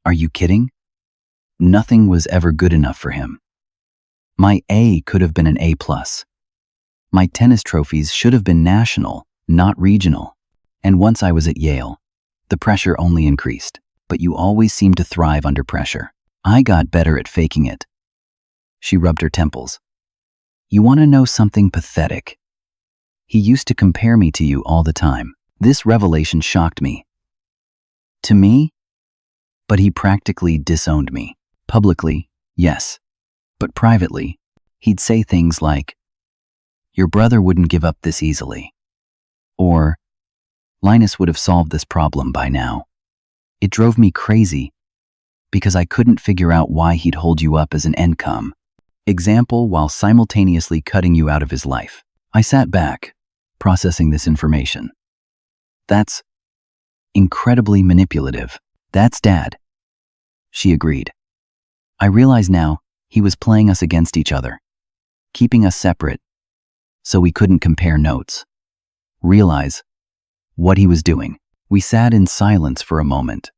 Are you kidding? Nothing was ever good enough for him. My A could have been an A+. My tennis trophies should have been national, not regional. And once I was at Yale, the pressure only increased. But you always seemed to thrive under pressure. I got better at faking it. She rubbed her temples. You want to know something pathetic? He used to compare me to you all the time. This revelation shocked me. To me? But he practically disowned me. Publicly, yes. But privately, he'd say things like, your brother wouldn't give up this easily. Or, Linus would have solved this problem by now. It drove me crazy because I couldn't figure out why he'd hold you up as an income example while simultaneously cutting you out of his life. I sat back, processing this information. That's incredibly manipulative. That's Dad. She agreed. I realize now he was playing us against each other, keeping us separate so we couldn't compare notes. Realize what he was doing. We sat in silence for a moment.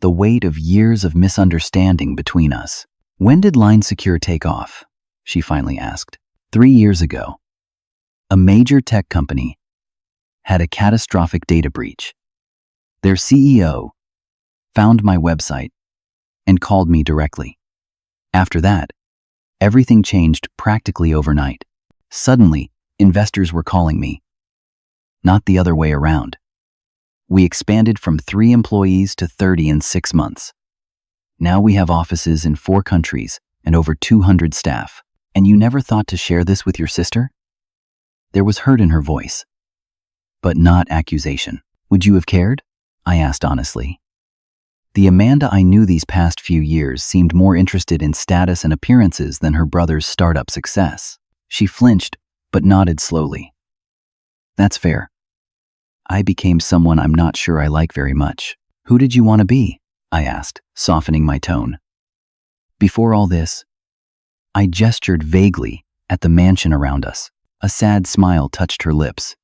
The weight of years of misunderstanding between us. When did Line Secure take off? She finally asked. 3 years ago. A major tech company had a catastrophic data breach. Their CEO found my website and called me directly. After that, everything changed practically overnight. Suddenly, investors were calling me, not the other way around. We expanded from 3 employees to 30 in 6 months. Now we have offices in 4 countries and over 200 staff. And you never thought to share this with your sister? There was hurt in her voice, but not accusation. Would you have cared? I asked honestly. The Amanda I knew these past few years seemed more interested in status and appearances than her brother's startup success. She flinched, but nodded slowly. That's fair. I became someone I'm not sure I like very much. Who did you want to be? I asked, softening my tone. Before all this, I gestured vaguely at the mansion around us. A sad smile touched her lips.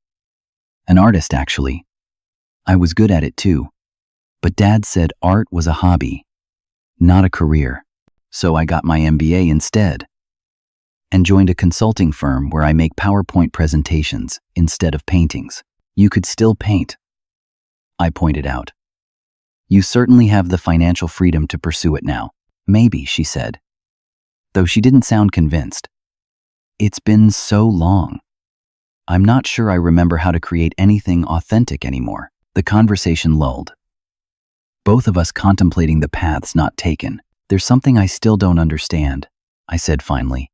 An artist, actually. I was good at it too. But Dad said art was a hobby, not a career. So I got my MBA instead and joined a consulting firm where I make PowerPoint presentations instead of paintings. You could still paint, I pointed out. You certainly have the financial freedom to pursue it now. Maybe, she said, though she didn't sound convinced. It's been so long. I'm not sure I remember how to create anything authentic anymore. The conversation lulled, both of us contemplating the paths not taken. There's something I still don't understand, I said finally.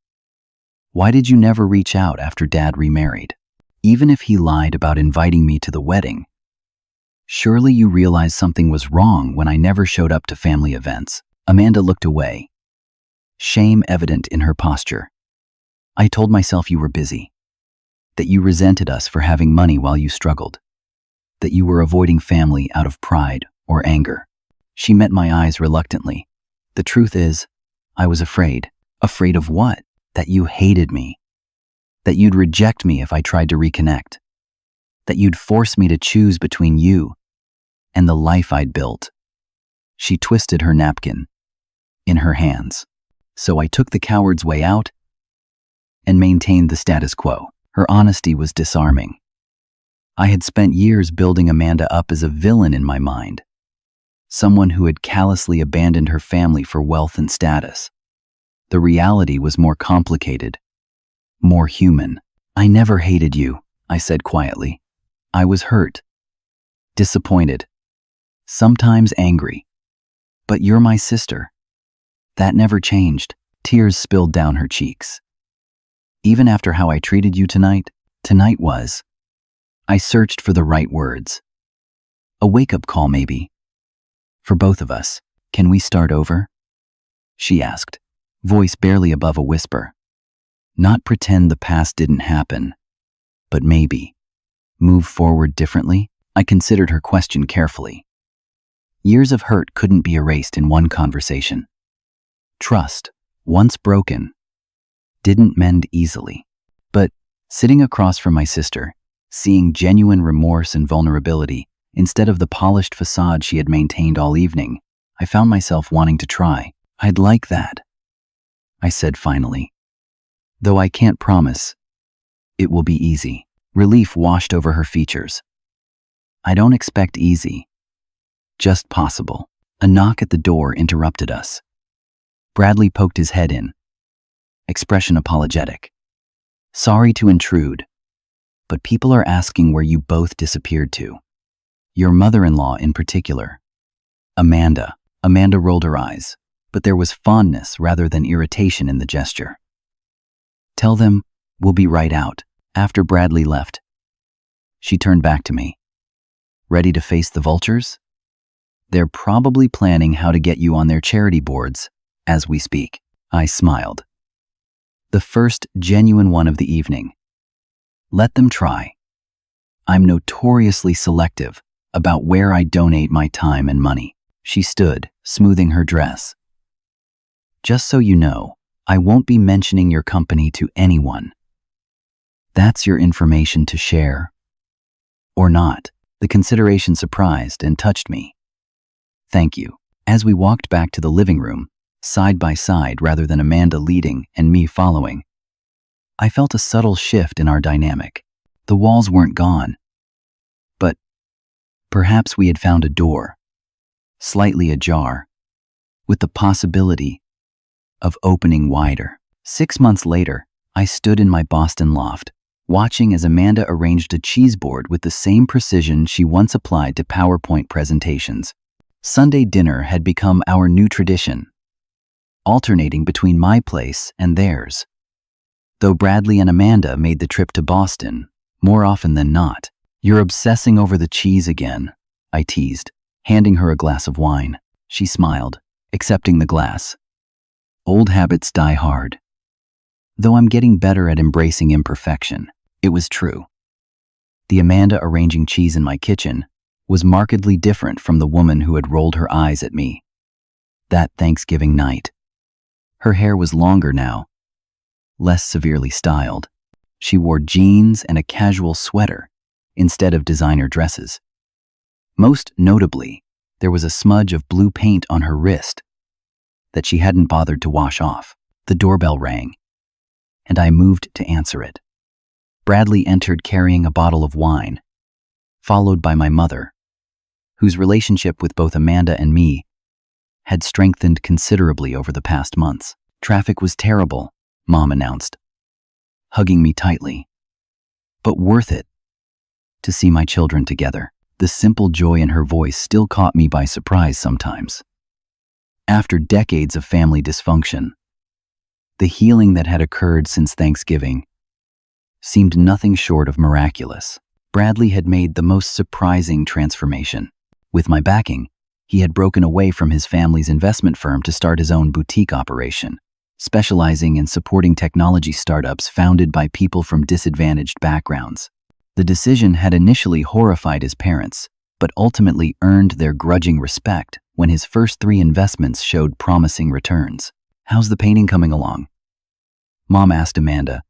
Why did you never reach out after Dad remarried? Even if he lied about inviting me to the wedding, surely you realized something was wrong when I never showed up to family events. Amanda looked away, shame evident in her posture. I told myself you were busy, that you resented us for having money while you struggled, that you were avoiding family out of pride or anger. She met my eyes reluctantly. The truth is, I was afraid. Afraid of what? That you hated me, that you'd reject me if I tried to reconnect, that you'd force me to choose between you and the life I'd built. She twisted her napkin in her hands. So I took the coward's way out and maintained the status quo. Her honesty was disarming. I had spent years building Amanda up as a villain in my mind, someone who had callously abandoned her family for wealth and status. The reality was more complicated, more human. I never hated you, I said quietly. I was hurt, disappointed, sometimes angry. But you're my sister. That never changed. Tears spilled down her cheeks. Even after how I treated you tonight was. I searched for the right words. A wake-up call, maybe. For both of us. Can we start over? She asked, voice barely above a whisper. Not pretend the past didn't happen, but maybe move forward differently? I considered her question carefully. Years of hurt couldn't be erased in one conversation. Trust, once broken, didn't mend easily. But sitting across from my sister, seeing genuine remorse and vulnerability instead of the polished facade she had maintained all evening, I found myself wanting to try. I'd like that, I said finally. Though I can't promise it will be easy. Relief washed over her features. I don't expect easy, just possible. A knock at the door interrupted us. Bradley poked his head in, expression apologetic. Sorry to intrude, but people are asking where you both disappeared to. Your mother-in-law in particular. Amanda. Amanda rolled her eyes, but there was fondness rather than irritation in the gesture. Tell them we'll be right out. After Bradley left, she turned back to me. Ready to face the vultures? They're probably planning how to get you on their charity boards as we speak. I smiled. The first genuine one of the evening. Let them try. I'm notoriously selective about where I donate my time and money. She stood, smoothing her dress. Just so you know, I won't be mentioning your company to anyone. That's your information to share. Or not. The consideration surprised and touched me. Thank you. As we walked back to the living room, side by side rather than Amanda leading and me following. I felt a subtle shift in our dynamic. The walls weren't gone, but perhaps we had found a door, slightly ajar, with the possibility of opening wider. 6 months later, I stood in my Boston loft, watching as Amanda arranged a cheese board with the same precision she once applied to PowerPoint presentations. Sunday dinner had become our new tradition, alternating between my place and theirs. Though Bradley and Amanda made the trip to Boston, more often than not. "You're obsessing over the cheese again," I teased, handing her a glass of wine. She smiled, accepting the glass. Old habits die hard. Though I'm getting better at embracing imperfection, it was true. The Amanda arranging cheese in my kitchen was markedly different from the woman who had rolled her eyes at me that Thanksgiving night. Her hair was longer now, less severely styled. She wore jeans and a casual sweater instead of designer dresses. Most notably, there was a smudge of blue paint on her wrist that she hadn't bothered to wash off. The doorbell rang, and I moved to answer it. Bradley entered carrying a bottle of wine, followed by my mother, whose relationship with both Amanda and me had strengthened considerably over the past months. "Traffic was terrible," Mom announced, hugging me tightly. "But worth it to see my children together." The simple joy in her voice still caught me by surprise sometimes. After decades of family dysfunction, the healing that had occurred since Thanksgiving seemed nothing short of miraculous. Bradley had made the most surprising transformation. With my backing, he had broken away from his family's investment firm to start his own boutique operation, specializing in supporting technology startups founded by people from disadvantaged backgrounds. The decision had initially horrified his parents, but ultimately earned their grudging respect when his first 3 investments showed promising returns. "How's the painting coming along?" Mom asked Amanda,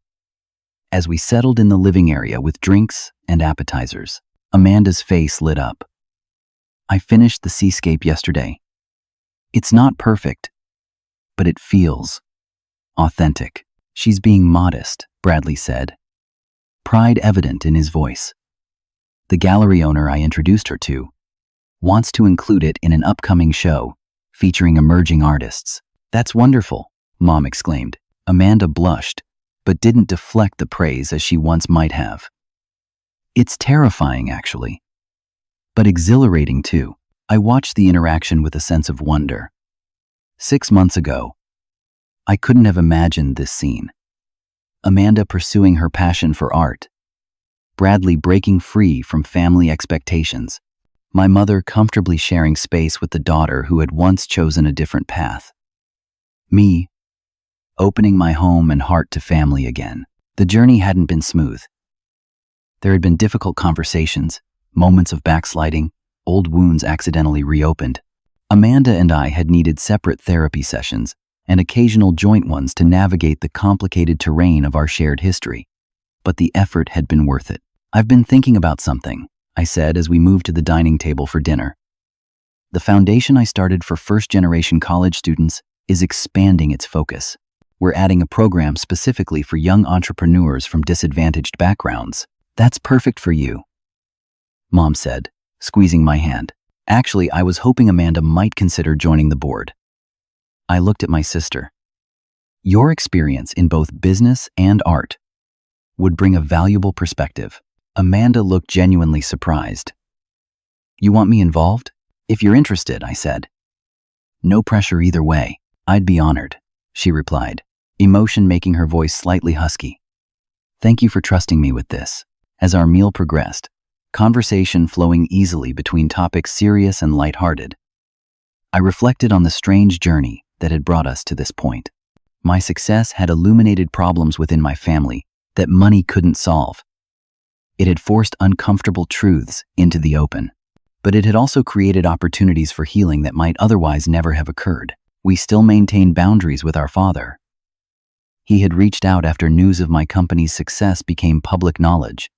as we settled in the living area with drinks and appetizers. Amanda's face lit up. "I finished the seascape yesterday. It's not perfect, but it feels authentic." "She's being modest," Bradley said, pride evident in his voice. "The gallery owner I introduced her to wants to include it in an upcoming show featuring emerging artists." "That's wonderful," Mom exclaimed. Amanda blushed, but didn't deflect the praise as she once might have. "It's terrifying, actually, but exhilarating too." I watched the interaction with a sense of wonder. 6 months ago, I couldn't have imagined this scene. Amanda pursuing her passion for art, Bradley breaking free from family expectations, my mother comfortably sharing space with the daughter who had once chosen a different path, me opening my home and heart to family again. The journey hadn't been smooth. There had been difficult conversations, moments of backsliding, old wounds accidentally reopened. Amanda and I had needed separate therapy sessions and occasional joint ones to navigate the complicated terrain of our shared history. But the effort had been worth it. "I've been thinking about something," I said as we moved to the dining table for dinner. "The foundation I started for first-generation college students is expanding its focus. We're adding a program specifically for young entrepreneurs from disadvantaged backgrounds." "That's perfect for you," Mom said, squeezing my hand. "Actually, I was hoping Amanda might consider joining the board." I looked at my sister. "Your experience in both business and art would bring a valuable perspective." Amanda looked genuinely surprised. "You want me involved?" "If you're interested," I said. "No pressure either way. I'd be honored," she replied, emotion making her voice slightly husky. "Thank you for trusting me with this." As our meal progressed, conversation flowing easily between topics serious and lighthearted, I reflected on the strange journey that had brought us to this point. My success had illuminated problems within my family that money couldn't solve. It had forced uncomfortable truths into the open, but it had also created opportunities for healing that might otherwise never have occurred. We still maintained boundaries with our father. He had reached out after news of my company's success became public knowledge,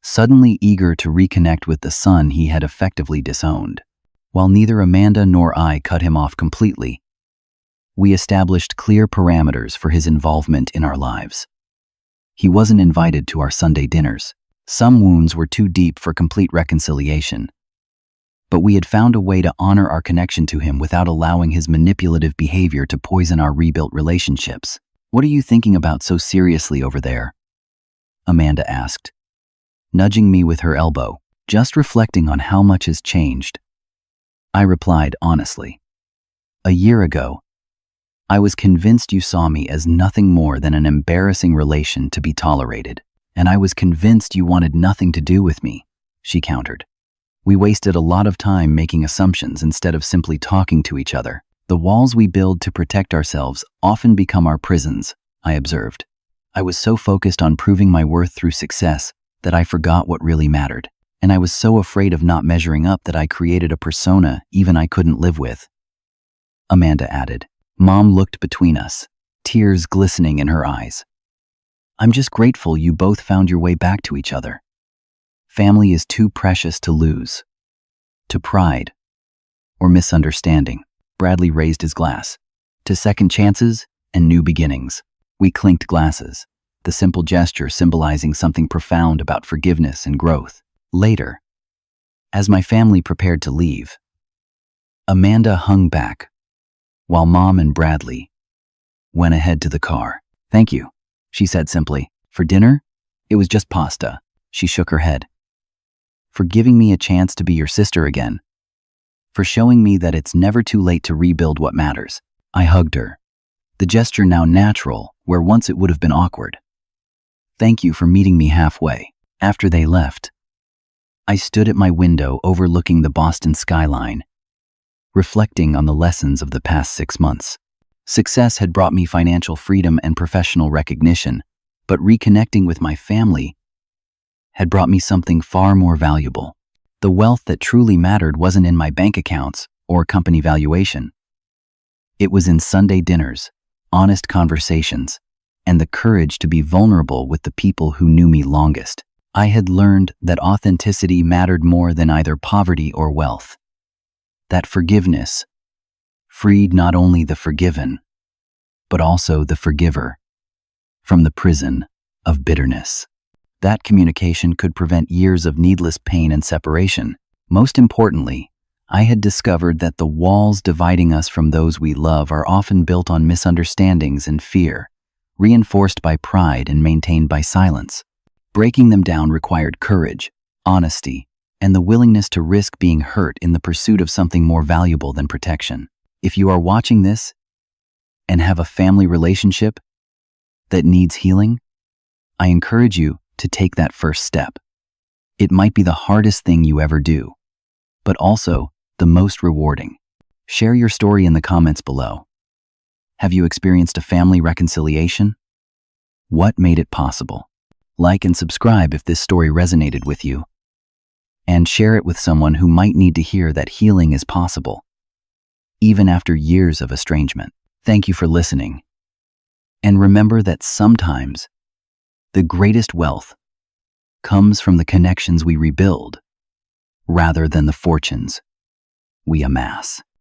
suddenly eager to reconnect with the son he had effectively disowned. While neither Amanda nor I cut him off completely, We established clear parameters for his involvement in our lives. He wasn't invited to our Sunday dinners. Some wounds were too deep for complete reconciliation. But we had found a way to honor our connection to him without allowing his manipulative behavior to poison our rebuilt relationships. "What are you thinking about so seriously over there?" Amanda asked, nudging me with her elbow, "Just reflecting on how much has changed." I replied honestly, "A year ago, I was convinced you saw me as nothing more than an embarrassing relation to be tolerated, and I was convinced you wanted nothing to do with me," she countered. "We wasted a lot of time making assumptions instead of simply talking to each other. The walls we build to protect ourselves often become our prisons," I observed. "I was so focused on proving my worth through success that I forgot what really mattered, and I was so afraid of not measuring up that I created a persona even I couldn't live with," Amanda added. Mom looked between us, tears glistening in her eyes. "I'm just grateful you both found your way back to each other. Family is too precious to lose. To pride or misunderstanding." Bradley raised his glass. "To second chances and new beginnings." We clinked glasses, the simple gesture symbolizing something profound about forgiveness and growth. Later, as my family prepared to leave, Amanda hung back, while Mom and Bradley went ahead to the car. "Thank you," she said simply. "For dinner? It was just pasta." She shook her head. "For giving me a chance to be your sister again. For showing me that it's never too late to rebuild what matters." I hugged her, the gesture now natural where once it would have been awkward. "Thank you for meeting me halfway." After they left, I stood at my window overlooking the Boston skyline, reflecting on the lessons of the past 6 months. Success had brought me financial freedom and professional recognition, but reconnecting with my family had brought me something far more valuable. The wealth that truly mattered wasn't in my bank accounts or company valuation. It was in Sunday dinners, honest conversations, and the courage to be vulnerable with the people who knew me longest. I had learned that authenticity mattered more than either poverty or wealth. That forgiveness freed not only the forgiven, but also the forgiver from the prison of bitterness. That communication could prevent years of needless pain and separation. Most importantly, I had discovered that the walls dividing us from those we love are often built on misunderstandings and fear, reinforced by pride and maintained by silence. Breaking them down required courage, honesty, and the willingness to risk being hurt in the pursuit of something more valuable than protection. If you are watching this and have a family relationship that needs healing, I encourage you to take that first step. It might be the hardest thing you ever do, but also the most rewarding. Share your story in the comments below. Have you experienced a family reconciliation? What made it possible? Like and subscribe if this story resonated with you, and share it with someone who might need to hear that healing is possible, even after years of estrangement. Thank you for listening. And remember that sometimes the greatest wealth comes from the connections we rebuild rather than the fortunes we amass.